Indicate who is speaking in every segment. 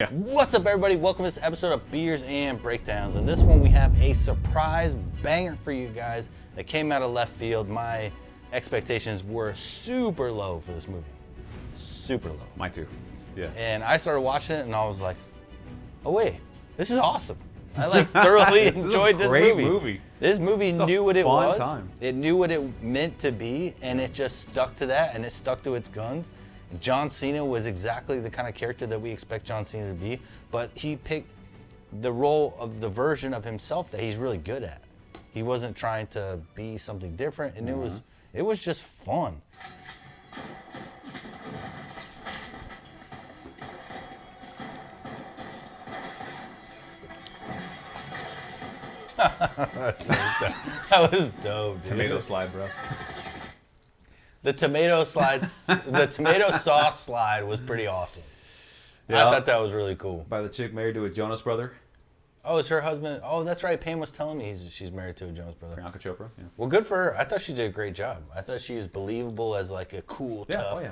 Speaker 1: Yeah.
Speaker 2: What's up, everybody? Welcome to this episode of Beers and Breakdowns. And this one we have a surprise banger for you guys that came out of left field. My expectations were super low for this movie. Super low.
Speaker 1: Mine too. Yeah.
Speaker 2: And I started watching it and I was like, oh wait, this is awesome. I thoroughly enjoyed this movie. This movie knew what it was.
Speaker 1: Time.
Speaker 2: It knew what it meant to be, and it just stuck to that, and it stuck to its guns. John Cena was exactly the kind of character that we expect John Cena to be, but he picked the role of the version of himself that he's really good at. He wasn't trying to be something different, and it was just fun. That was dope, dude.
Speaker 1: Tomato slide, bro.
Speaker 2: The tomato sauce slide was pretty awesome. Yeah. I thought that was really cool.
Speaker 1: By the chick married to a Jonas brother.
Speaker 2: Oh, it's her husband. Oh, that's right. Pam was telling me she's married to a Jonas brother.
Speaker 1: Priyanka Chopra. Yeah.
Speaker 2: Well, good for her. I thought she did a great job. I thought she was believable as like a cool, tough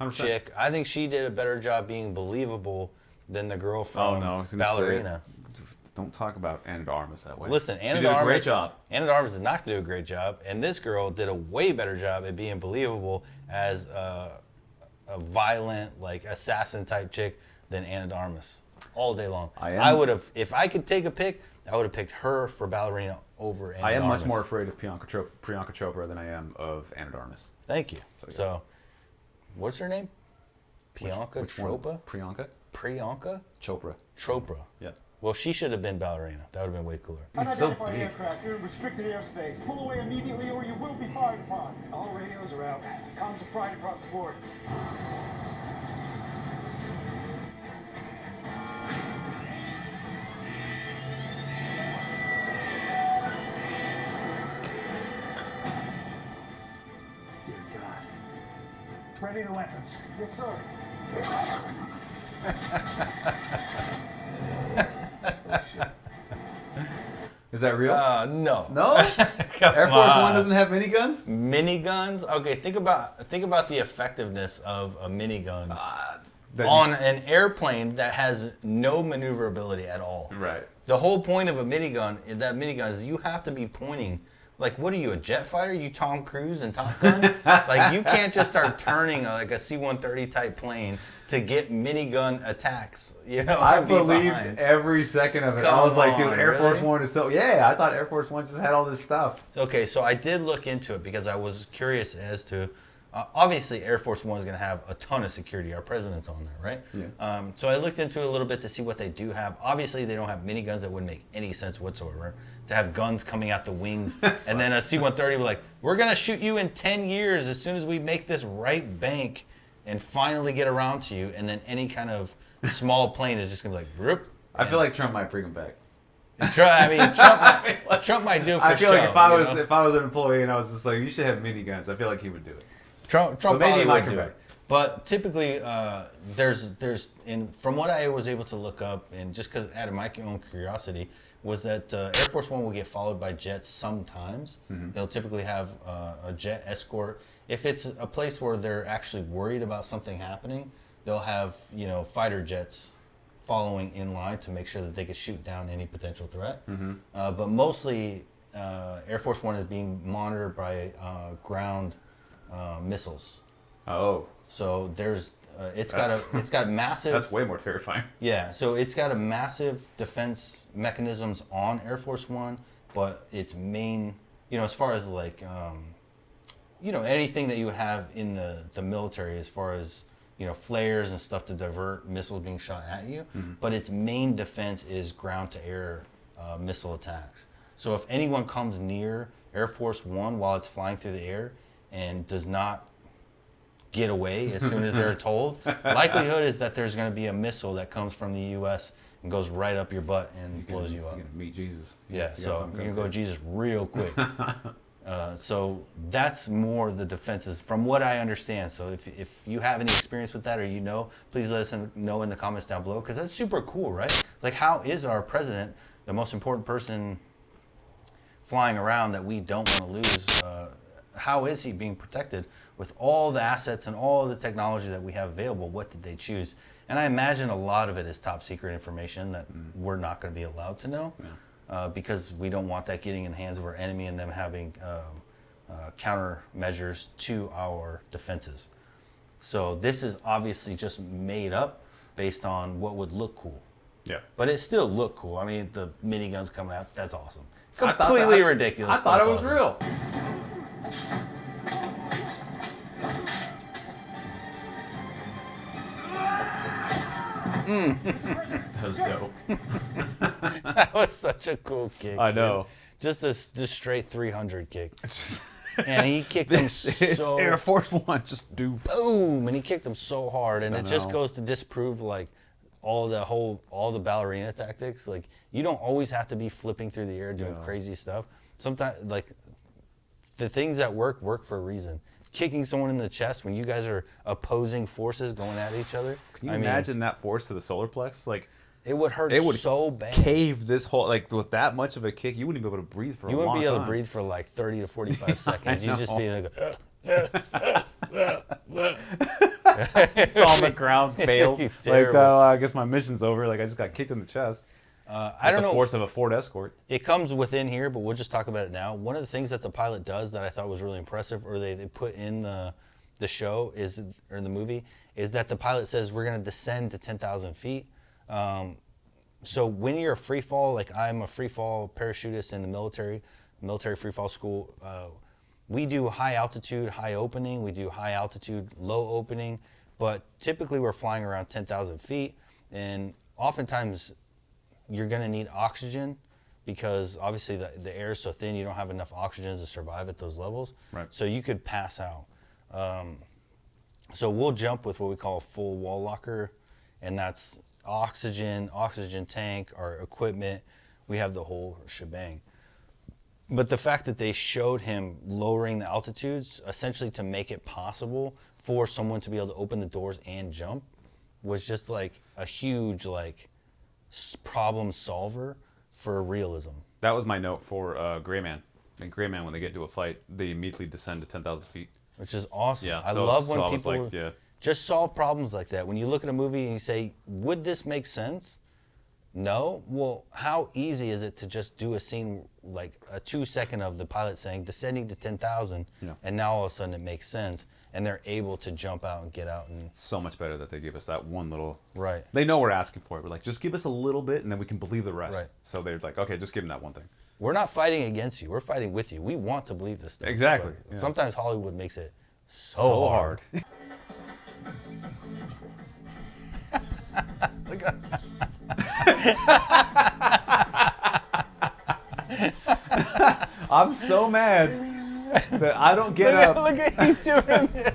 Speaker 1: 100%.
Speaker 2: chick. I think she did a better job being believable than the girl from Ballerina.
Speaker 1: Don't talk about Anna de Armas that way.
Speaker 2: Listen, Anna de Armas did not do a great job, and this girl did a way better job at being believable as a violent, like assassin type chick than Anna de Armas all day long. I would have, if I could take a pick, I would have picked her for Ballerina over Anna de Armas.
Speaker 1: I am much more afraid of Priyanka Chopra than I am of Anna de Armas.
Speaker 2: Thank you. So what's her name? Priyanka Chopra?
Speaker 1: Priyanka
Speaker 2: Chopra.
Speaker 1: Yeah.
Speaker 2: Well, she should have been Ballerina. That would have been way cooler.
Speaker 1: He's so big.
Speaker 3: Aircraft, you're in restricted airspace. Pull away immediately or you will be fired upon. All radios are out. Comms are fried across the board. Dear God. Ready the weapons. Yes, sir.
Speaker 1: Is that real?
Speaker 2: No.
Speaker 1: No? Air Force One doesn't have miniguns?
Speaker 2: Miniguns? Okay, think about the effectiveness of a minigun on an airplane that has no maneuverability at all.
Speaker 1: Right.
Speaker 2: The whole point of a minigun is you have to be pointing. Like, what are you, a jet fighter? You Tom Cruise and Top Gun? Like, you can't just start turning like a C-130 type plane to get minigun attacks. You know,
Speaker 1: I believed every second of it. I was like, dude, Air Force One is so... Yeah, I thought Air Force One just had all this stuff.
Speaker 2: Okay, so I did look into it because I was curious as to... obviously, Air Force One is going to have a ton of security. Our president's on there, right?
Speaker 1: Yeah.
Speaker 2: So I looked into it a little bit to see what they do have. Obviously, they don't have miniguns. That wouldn't make any sense whatsoever. To have guns coming out the wings. And then a C-130 was like, we're going to shoot you in 10 years as soon as we make this right bank and finally get around to you. And then any kind of small plane is just going to be like, Roop.
Speaker 1: I feel like Trump might bring him back.
Speaker 2: Trump might do it for sure.
Speaker 1: I feel like if I was an employee and I was just like, you should have miniguns, I feel like he would do it.
Speaker 2: Trump probably would do it. But typically, from what I was able to look up, and just because out of my own curiosity, was that Air Force One will get followed by jets sometimes. Mm-hmm. They'll typically have a jet escort. If it's a place where they're actually worried about something happening, they'll have fighter jets following in line to make sure that they can shoot down any potential threat. Mm-hmm. But mostly, Air Force One is being monitored by ground missiles.
Speaker 1: Oh.
Speaker 2: So there's it's got massive.
Speaker 1: That's way more terrifying.
Speaker 2: Yeah, so it's got a massive defense mechanisms on Air Force One, but its main, as far as like, anything that you would have in the military, as far as flares and stuff to divert missiles being shot at you. Mm-hmm. But its main defense is ground to air missile attacks. So if anyone comes near Air Force One while it's flying through the air and does not get away as soon as they're told, likelihood is that there's going to be a missile that comes from the U.S. and goes right up your butt and blows you up.
Speaker 1: You're going to meet Jesus.
Speaker 2: Yeah, so you can go Jesus real quick. So that's more the defenses from what I understand. So if you have any experience with that or please let us know in the comments down below, because that's super cool, right? Like, how is our president the most important person flying around that we don't want to lose how is he being protected with all the assets and all the technology that we have available? What did they choose? And I imagine a lot of it is top secret information that we're not going to be allowed to know, because we don't want that getting in the hands of our enemy and them having countermeasures to our defenses. So this is obviously just made up based on what would look cool.
Speaker 1: Yeah.
Speaker 2: But it still looked cool. I mean, the miniguns coming out, that's awesome. Completely ridiculous.
Speaker 1: I thought it was
Speaker 2: awesome.
Speaker 1: real. That was dope.
Speaker 2: That was such a cool kick.
Speaker 1: I know.
Speaker 2: Dude. Just a straight 300 kick. And he kicked him so...
Speaker 1: Air Force One, just do...
Speaker 2: Boom! And he kicked him so hard. And it just goes to disprove, like, all the ballerina tactics. Like, you don't always have to be flipping through the air doing crazy stuff. Sometimes, like, the things that work for a reason. Kicking someone in the chest when you guys are opposing forces going at each other.
Speaker 1: Can you imagine that force to the solar plex? Like,
Speaker 2: it would hurt so bad.
Speaker 1: Cave this whole, like, with that much of a kick, you wouldn't be able to breathe for a long time.
Speaker 2: You wouldn't be able to breathe for like 30 to 45 seconds. You'd just be like,
Speaker 1: it's on the ground, failed. Like, I guess my mission's over. Like, I just got kicked in the chest.
Speaker 2: I don't know.
Speaker 1: The force of a Ford Escort.
Speaker 2: It comes within here, but we'll just talk about it now. One of the things that the pilot does that I thought was really impressive, or they put in the show or in the movie, is that the pilot says we're going to descend to 10,000 feet. So when you're a free fall, like I'm a free fall parachutist in the military free fall school, we do high altitude, high opening. We do high altitude, low opening. But typically we're flying around 10,000 feet. And oftentimes you're going to need oxygen because obviously the air is so thin, you don't have enough oxygen to survive at those levels.
Speaker 1: Right.
Speaker 2: So you could pass out. So we'll jump with what we call a full wall locker, and that's oxygen tank, our equipment. We have the whole shebang. But the fact that they showed him lowering the altitudes essentially to make it possible for someone to be able to open the doors and jump was just like a huge like problem solver for realism.
Speaker 1: That was my note for Gray Man. In Gray Man, when they get into a fight, they immediately descend to 10,000 feet.
Speaker 2: Which is awesome.
Speaker 1: Yeah,
Speaker 2: I love when people
Speaker 1: like,
Speaker 2: just solve problems like that. When you look at a movie and you say, would this make sense? No? Well, how easy is it to just do a scene like a 2-second of the pilot saying descending to 10,000 and now all of a sudden it makes sense and they're able to jump out and get out. And
Speaker 1: it's so much better that they give us that one little...
Speaker 2: Right.
Speaker 1: They know we're asking for it. We're like, just give us a little bit and then we can believe the rest.
Speaker 2: Right.
Speaker 1: So they're like, okay, just give them that one thing.
Speaker 2: We're not fighting against you. We're fighting with you. We want to believe this stuff.
Speaker 1: Exactly. Yeah.
Speaker 2: Sometimes Hollywood makes it so hard. Look at
Speaker 1: I'm so mad that I don't get up.
Speaker 2: Look at you doing this.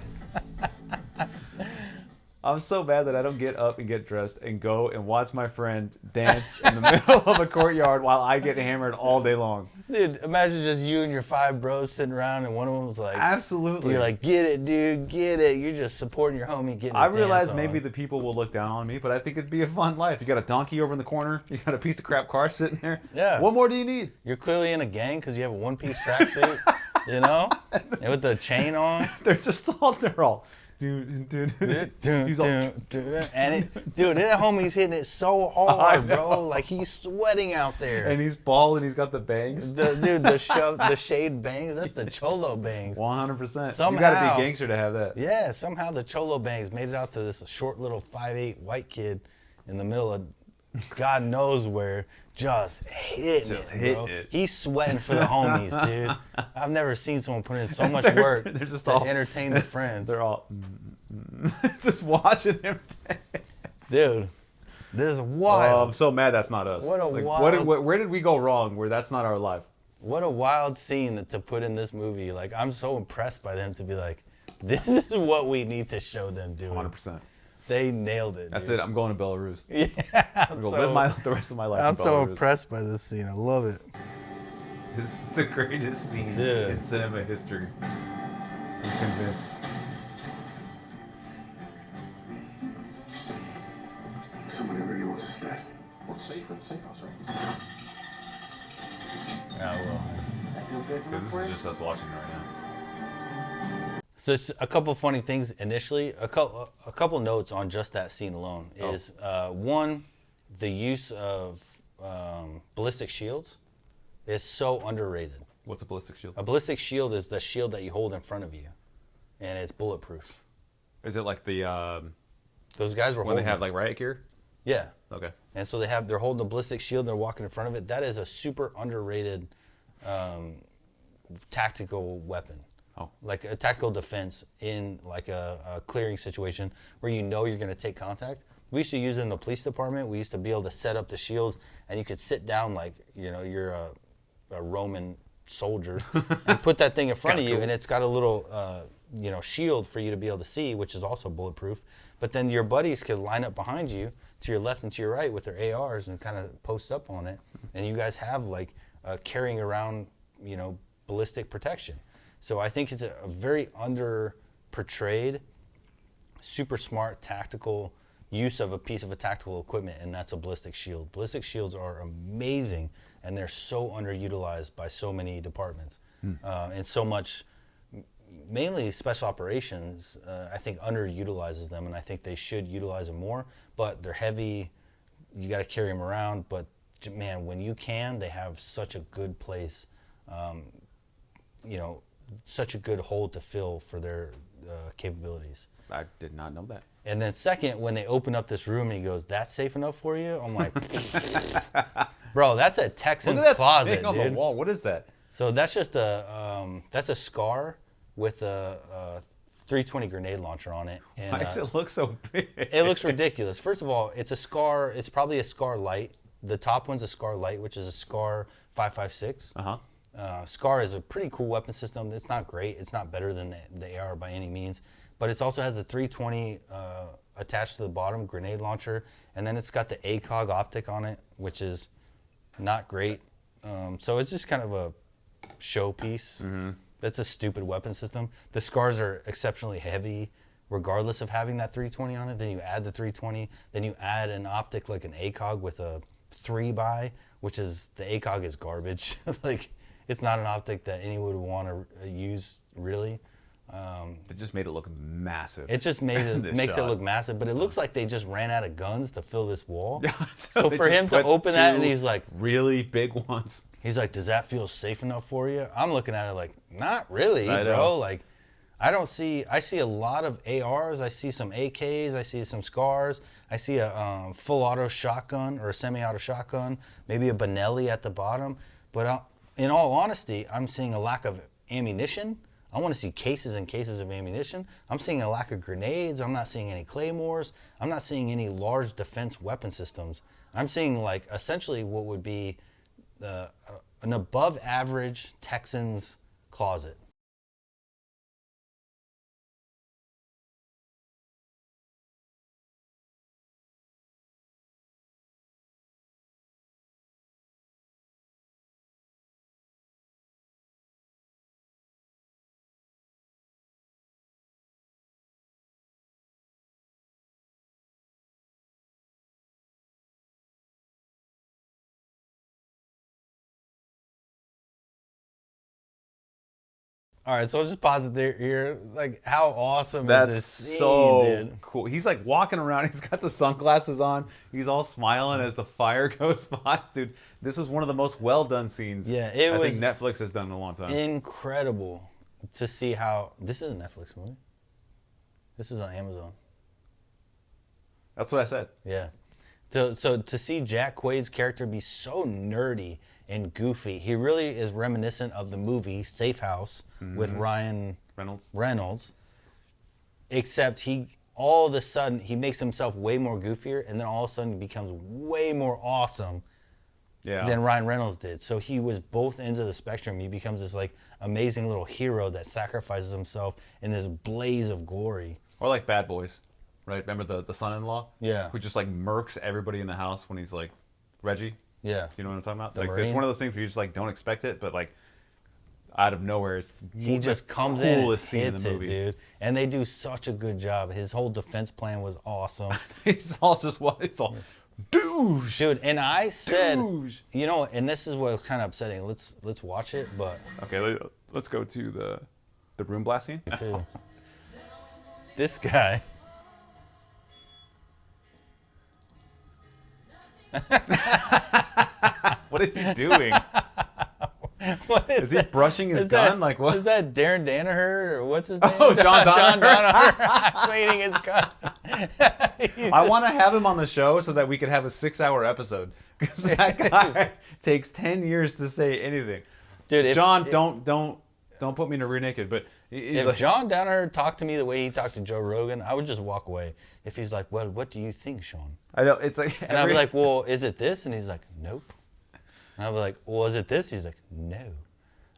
Speaker 1: I'm so bad that I don't get up and get dressed and go and watch my friend dance in the middle of a courtyard while I get hammered all day long.
Speaker 2: Dude, imagine just you and your 5 bros sitting around and one of them was like...
Speaker 1: Absolutely.
Speaker 2: You're like, get it, dude, get it. You're just supporting your homie getting
Speaker 1: I realize maybe the people will look down on me, but I think it'd be a fun life. You got a donkey over in the corner. You got a piece of crap car sitting there.
Speaker 2: Yeah.
Speaker 1: What more do you need?
Speaker 2: You're clearly in a gang because you have a one-piece tracksuit, you know? And with the chain on.
Speaker 1: They're all... Dude. He's all...
Speaker 2: And that homie's hitting it so hard, bro. Like he's sweating out there.
Speaker 1: And he's bald and he's got the bangs.
Speaker 2: The shade bangs, that's the cholo bangs.
Speaker 1: 100%. You gotta be gangster to have that.
Speaker 2: Yeah, somehow the cholo bangs made it out to this short little 5'8" white kid in the middle of God knows where, just hitting it. He's sweating for the homies, dude. I've never seen someone put in so much work
Speaker 1: they're just
Speaker 2: to entertain the friends.
Speaker 1: They're all just watching him dance.
Speaker 2: Dude, this is wild.
Speaker 1: Oh, I'm so mad that's not us.
Speaker 2: What a wild...
Speaker 1: Where did we go wrong where that's not our life?
Speaker 2: What a wild scene to put in this movie. Like, I'm so impressed by them to be like, this is what we need to show them doing.
Speaker 1: 100%.
Speaker 2: They nailed it.
Speaker 1: That's it. I'm going to Belarus.
Speaker 2: Yeah.
Speaker 1: I'm going to live the rest of my life
Speaker 2: I'm
Speaker 1: in Belarus.
Speaker 2: so impressed by this scene. I love it.
Speaker 1: This is the greatest scene in cinema history. I'm convinced.
Speaker 3: Somebody really wants us dead. Well, it's safe in the safe house, right?
Speaker 2: Yeah, well.
Speaker 1: This is just us watching right now.
Speaker 2: So it's a couple funny things initially. A couple notes on just that scene alone is one, the use of ballistic shields is so underrated.
Speaker 1: What's a ballistic shield?
Speaker 2: A ballistic shield is the shield that you hold in front of you, and it's bulletproof.
Speaker 1: Is it like the
Speaker 2: Those guys were
Speaker 1: when they
Speaker 2: holding
Speaker 1: have
Speaker 2: it.
Speaker 1: like riot gear?
Speaker 2: Yeah.
Speaker 1: Okay.
Speaker 2: And so they're holding a ballistic shield and they're walking in front of it. That is a super underrated tactical weapon.
Speaker 1: Oh.
Speaker 2: Like a tactical defense in like a clearing situation where you know you're going to take contact. We used to use it in the police department. We used to be able to set up the shields and you could sit down like, you know, you're a Roman soldier and put that thing in front of you and it's got a little, you know, shield for you to be able to see, which is also bulletproof. But then your buddies could line up behind you to your left and to your right with their ARs and kind of post up on it. And you guys have like carrying around, you know, ballistic protection. So I think it's a very under-portrayed, super smart tactical use of a piece of a tactical equipment, and that's a ballistic shield. Ballistic shields are amazing, and they're so underutilized by so many departments. And so much, mainly special operations, I think underutilizes them, and I think they should utilize them more, but they're heavy, you gotta carry them around, but man, when you can, they have such a good place, you know, such a good hole to fill for their capabilities.
Speaker 1: I did not know that.
Speaker 2: And then second, when they open up this room and he goes, "That's safe enough for you?" I'm like, bro, that's a Texan's
Speaker 1: Look at that
Speaker 2: closet,
Speaker 1: thing on
Speaker 2: dude.
Speaker 1: the wall. What is that?
Speaker 2: So that's just that's a SCAR with a 320 grenade launcher on it. And,
Speaker 1: Why does it look so big?
Speaker 2: it looks ridiculous. First of all, it's a SCAR. It's probably a SCAR Light. The top one's a SCAR Light, which is a SCAR 5.56. SCAR is a pretty cool weapon system. It's not great. It's not better than the AR by any means. But it also has a 320 attached to the bottom, grenade launcher. And then it's got the ACOG optic on it, which is not great. So it's just kind of a showpiece. That's a stupid weapon system. The SCARs are exceptionally heavy, regardless of having that 320 on it. Then you add the 320. Then you add an optic like an ACOG with a 3x, which is, the ACOG is garbage. Like, it's not an optic that anyone would want to use, really.
Speaker 1: It just made it look massive.
Speaker 2: It just makes it
Speaker 1: shot.
Speaker 2: look massive, but it looks like they just ran out of guns to fill this wall.
Speaker 1: So
Speaker 2: So
Speaker 1: they
Speaker 2: for
Speaker 1: just
Speaker 2: him to
Speaker 1: put
Speaker 2: open that, and
Speaker 1: two
Speaker 2: he's like,
Speaker 1: really big ones.
Speaker 2: "Does that feel safe enough for you?" I'm looking at it like, not really,
Speaker 1: I
Speaker 2: bro.
Speaker 1: know.
Speaker 2: Like, I see a lot of ARs. I see some AKs. I see some SCARs. I see a full auto shotgun or a semi-auto shotgun, maybe a Benelli at the bottom. But in all honesty, I'm seeing a lack of ammunition. I want to see cases and cases of ammunition. I'm seeing a lack of grenades. I'm not seeing any claymores. I'm not seeing any large defense weapon systems. I'm seeing like essentially what would be an above average Texans closet. All right, so I'll just pause it there here. Like, how awesome
Speaker 1: That's
Speaker 2: is this scene,
Speaker 1: so
Speaker 2: dude?
Speaker 1: cool. He's like walking around. He's got the sunglasses on. He's all smiling as the fire goes by. Dude, this is one of the most well done scenes.
Speaker 2: Yeah, it
Speaker 1: I
Speaker 2: was
Speaker 1: think Netflix has done in a long time.
Speaker 2: incredible to see how this is a Netflix movie. This is on Amazon.
Speaker 1: That's what I said.
Speaker 2: Yeah. So to see Jack Quaid's character be so nerdy and goofy, he really is reminiscent of the movie Safe House with Ryan Reynolds. Except he all of a sudden he makes himself way more goofier, and then all of a sudden he becomes way more awesome than Ryan Reynolds did. So he was both ends of the spectrum. He becomes this like amazing little hero that sacrifices himself in this blaze of glory.
Speaker 1: Or like Bad Boys, right? Remember the son-in-law?
Speaker 2: Yeah.
Speaker 1: Who just like murks everybody in the house when he's like Reggie.
Speaker 2: Yeah.
Speaker 1: You know what I'm talking about?
Speaker 2: The
Speaker 1: Like
Speaker 2: Marine?
Speaker 1: it's one of those things where you just like don't expect it, but like out of nowhere, it's
Speaker 2: He just
Speaker 1: the
Speaker 2: comes in and
Speaker 1: coolest scene in
Speaker 2: hits
Speaker 1: the
Speaker 2: it,
Speaker 1: movie.
Speaker 2: dude. And they do such a good job. His whole defense plan was awesome.
Speaker 1: It's all douche.
Speaker 2: Dude, and I said,
Speaker 1: Douche.
Speaker 2: you know, and this is what was kind of upsetting. Let's watch it, but
Speaker 1: Okay, let's go to the. The room blast scene?
Speaker 2: Me too. This guy.
Speaker 1: What is he doing?
Speaker 2: What
Speaker 1: Is he brushing his gun? Like what?
Speaker 2: Is that Darren Danaher or what's his name?
Speaker 1: Oh, John Donner.
Speaker 2: John Donner cleaning his gun.
Speaker 1: I want to have him on the show so that we could have a 6-hour episode. Because that guy takes 10 years to say anything.
Speaker 2: Dude, if
Speaker 1: John, don't put me in a rear naked. But
Speaker 2: if
Speaker 1: like,
Speaker 2: John Donner talked to me the way he talked to Joe Rogan, I would just walk away. If he's like, "Well, what do you think, Sean?"
Speaker 1: I know it's like,
Speaker 2: And I'd be like, "Well, is it this?" And he's like, "Nope." And I'd be like, "Well, is it this?" He's like, "No."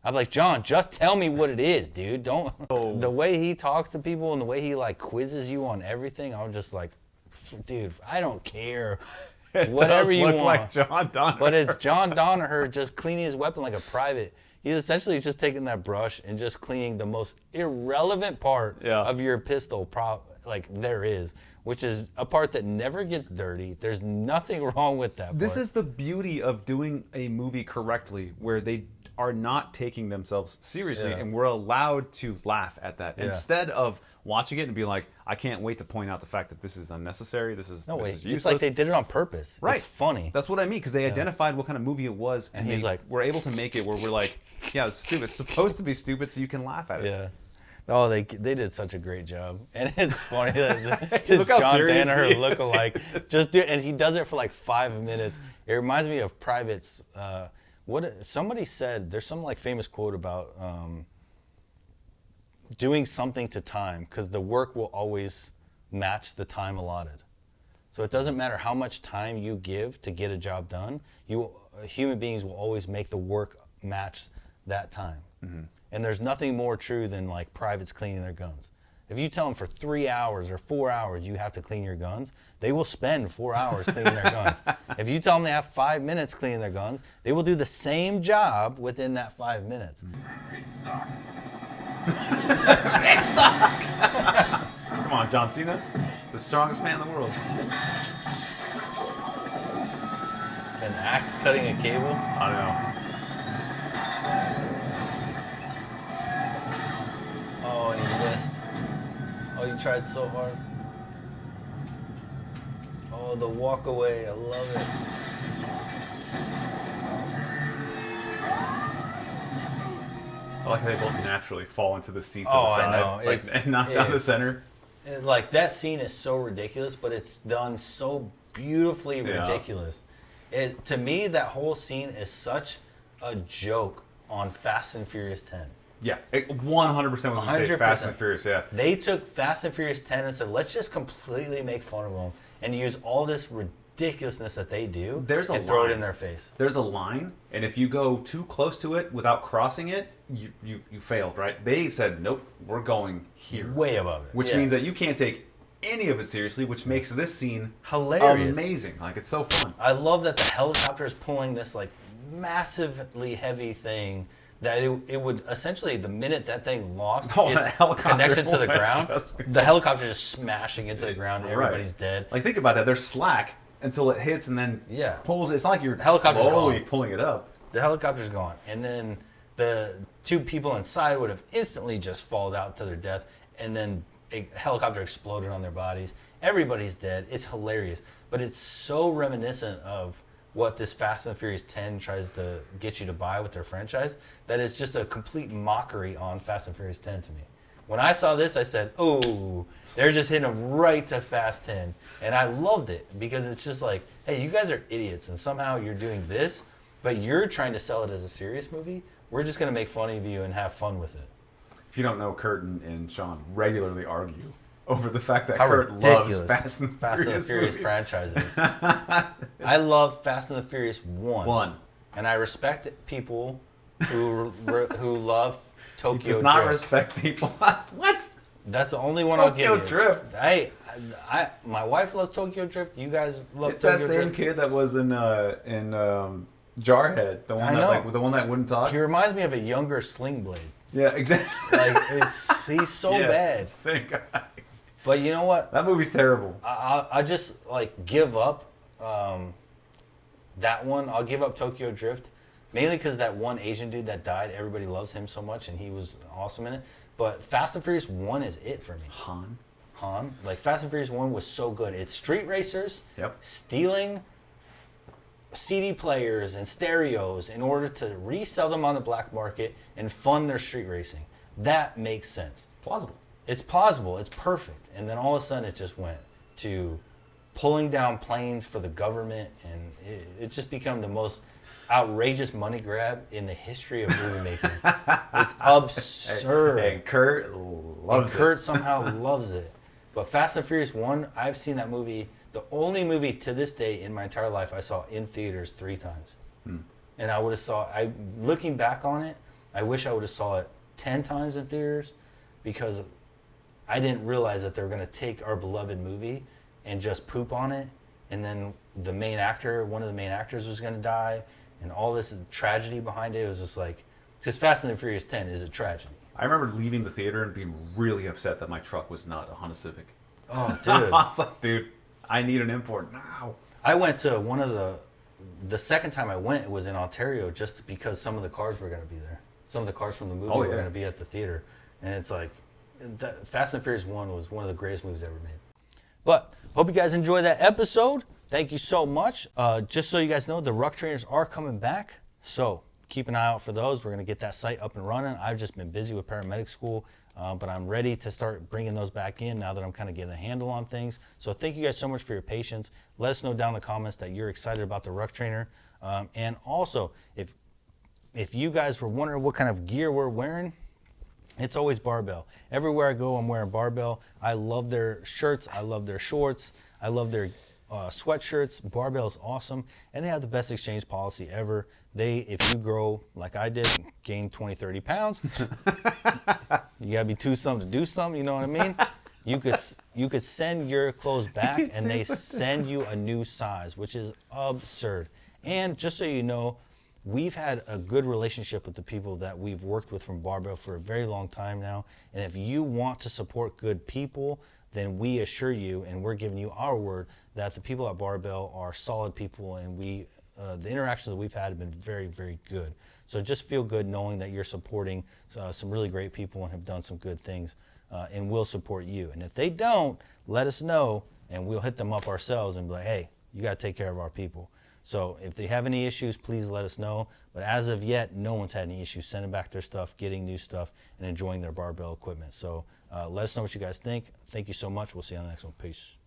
Speaker 2: I'd be like, "John, just tell me what it is, dude. Don't."
Speaker 1: Oh.
Speaker 2: The way he talks to people and the way he like quizzes you on everything, I'm just like, dude, I don't care. Whatever you
Speaker 1: look
Speaker 2: want.
Speaker 1: like John Donner.
Speaker 2: But it's John Donner just cleaning his weapon like a private. He's essentially just taking that brush and just cleaning the most irrelevant part of your pistol, like there is, which is a part that never gets dirty. There's nothing wrong with that
Speaker 1: This
Speaker 2: part.
Speaker 1: is the beauty of doing a movie correctly, where they are not taking themselves seriously, and we're allowed to laugh at that instead of watching it and be like, I can't wait to point out the fact that this is unnecessary. This is useless.
Speaker 2: It's like they did it on purpose.
Speaker 1: Right.
Speaker 2: It's funny.
Speaker 1: That's what I mean, because they identified what kind of movie it was, and
Speaker 2: he's like,
Speaker 1: we're able to make it where we're like, yeah, it's stupid. It's supposed to be stupid, so you can laugh at it.
Speaker 2: Yeah. Oh, they did such a great job, and it's funny that his
Speaker 1: Look how
Speaker 2: John
Speaker 1: serious
Speaker 2: Danaher
Speaker 1: he is.
Speaker 2: lookalike just do, and he does it for like 5 minutes. It reminds me of Privates. What somebody said. There's some like famous quote about doing something to time, because the work will always match the time allotted. So it doesn't matter how much time you give to get a job done. Human beings will always make the work match that time. Mm-hmm. And there's nothing more true than like privates cleaning their guns. If you tell them for 3 hours or 4 hours you have to clean your guns, they will spend 4 hours cleaning their guns. If you tell them they have 5 minutes cleaning their guns, they will do the same job within that 5 minutes.
Speaker 1: It's stuck! Come on, John Cena, the strongest man in the world.
Speaker 2: An axe cutting a cable?
Speaker 1: I know.
Speaker 2: Oh, and he missed. Oh, he tried so hard. Oh, the walk away. I love it.
Speaker 1: I like how they both naturally fall into the seats
Speaker 2: Oh,
Speaker 1: on the side,
Speaker 2: I know.
Speaker 1: like, and not down the center.
Speaker 2: Like, that scene is so ridiculous, but it's done so beautifully ridiculous. To me, that whole scene is such a joke on Fast and Furious 10.
Speaker 1: Yeah, 100% was gonna say Fast and the Furious. Yeah,
Speaker 2: They took Fast and Furious 10 and said, let's just completely make fun of them and use all this ridiculousness that they do and throw it in their face.
Speaker 1: There's a line, and if you go too close to it without crossing it, you failed, right? They said, nope, we're going here.
Speaker 2: Way above it.
Speaker 1: Which means that you can't take any of it seriously, which makes this scene
Speaker 2: hilarious.
Speaker 1: Amazing. Like, it's so fun.
Speaker 2: I love that the helicopter is pulling this like massively heavy thing that it would essentially, the minute that thing lost its connection to the ground, the helicopter just smashing into the ground and everybody's dead.
Speaker 1: Like, think about that. There's slack until it hits and then pulls. It's not like you're slowly pulling it up.
Speaker 2: The helicopter's gone. And then the two people inside would have instantly just fallen out to their death, and then a helicopter exploded on their bodies. Everybody's dead. It's hilarious. But it's so reminiscent of what this Fast and Furious 10 tries to get you to buy with their franchise, that is just a complete mockery on Fast and Furious 10 to me. When I saw this, I said, oh, they're just hitting them right to Fast 10. And I loved it, because it's just like, hey, you guys are idiots, and somehow you're doing this, but you're trying to sell it as a serious movie. We're just going to make fun of you and have fun with it.
Speaker 1: If you don't know, Kurt and Sean regularly argue over the fact that
Speaker 2: How
Speaker 1: Kurt
Speaker 2: ridiculous
Speaker 1: loves Fast and the
Speaker 2: Furious franchises. I love Fast and the Furious 1. And I respect people who love Tokyo Drift.
Speaker 1: He does not respect people. What?
Speaker 2: That's the only one I'll give you.
Speaker 1: Tokyo Drift.
Speaker 2: My wife loves Tokyo Drift. You guys love
Speaker 1: it's
Speaker 2: Tokyo
Speaker 1: that
Speaker 2: Drift.
Speaker 1: same kid that was in Jarhead, the one that wouldn't talk.
Speaker 2: He reminds me of a younger Sling Blade.
Speaker 1: Yeah, exactly.
Speaker 2: Like, he's so bad.
Speaker 1: Same guy.
Speaker 2: But you know what?
Speaker 1: That movie's terrible.
Speaker 2: I just like give up that one. I'll give up Tokyo Drift, Mainly because that one Asian dude that died, everybody loves him so much, and he was awesome in it. But Fast and Furious 1 is it for me. Han. Like, Fast and Furious 1 was so good. It's street racers stealing CD players and stereos in order to resell them on the black market and fund their street racing. That makes sense.
Speaker 1: Plausible.
Speaker 2: It's plausible. It's perfect. And then all of a sudden it just went to pulling down planes for the government, and it just became the most outrageous money grab in the history of movie making. It's absurd.
Speaker 1: And Kurt loves it.
Speaker 2: Kurt somehow loves it. But Fast and Furious 1, I've seen that movie, the only movie to this day in my entire life I saw in theaters 3 times. And I would have looking back on it, I wish I would have saw it 10 times in theaters, because I didn't realize that they were going to take our beloved movie and just poop on it. And then one of the main actors was going to die, and all this tragedy behind it. It was just like, because Fast and Furious 10 is a tragedy.
Speaker 1: I remember leaving the theater and being really upset that my truck was not a Honda Civic.
Speaker 2: Oh, dude.
Speaker 1: I was like, dude, I need an import now.
Speaker 2: I went to one of the second time I went, it was in Ontario, just because some of the cars were going to be there. Some of the cars from the movie were going to be at the theater. And it's like, Fast and Furious 1 was one of the greatest movies ever made. But hope you guys enjoyed that episode. Thank you so much. Just so you guys know, the ruck trainers are coming back. So keep an eye out for those. We're going to get that site up and running. I've just been busy with paramedic school, but I'm ready to start bringing those back in now that I'm kind of getting a handle on things. So thank you guys so much for your patience. Let us know down in the comments that you're excited about the ruck trainer. And also, if you guys were wondering what kind of gear we're wearing, it's always barbell. Everywhere I go, I'm wearing barbell. I love their shirts. I love their shorts. I love their sweatshirts. Barbell is awesome. And they have the best exchange policy ever. If you grow like I did, gain 20, 30 pounds, you gotta be too something to do something, you know what I mean? You could send your clothes back and they send you a new size, which is absurd. And just so you know, we've had a good relationship with the people that we've worked with from Barbell for a very long time now. And if you want to support good people, then we assure you, and we're giving you our word, that the people at Barbell are solid people, and the interactions that we've had have been very, very good. So just feel good knowing that you're supporting some really great people and have done some good things, and we'll support you. And if they don't, let us know, and we'll hit them up ourselves and be like, hey, you got to take care of our people. So if they have any issues, please let us know. But as of yet, no one's had any issues sending back their stuff, getting new stuff, and enjoying their barbell equipment. So let us know what you guys think. Thank you so much. We'll see you on the next one. Peace.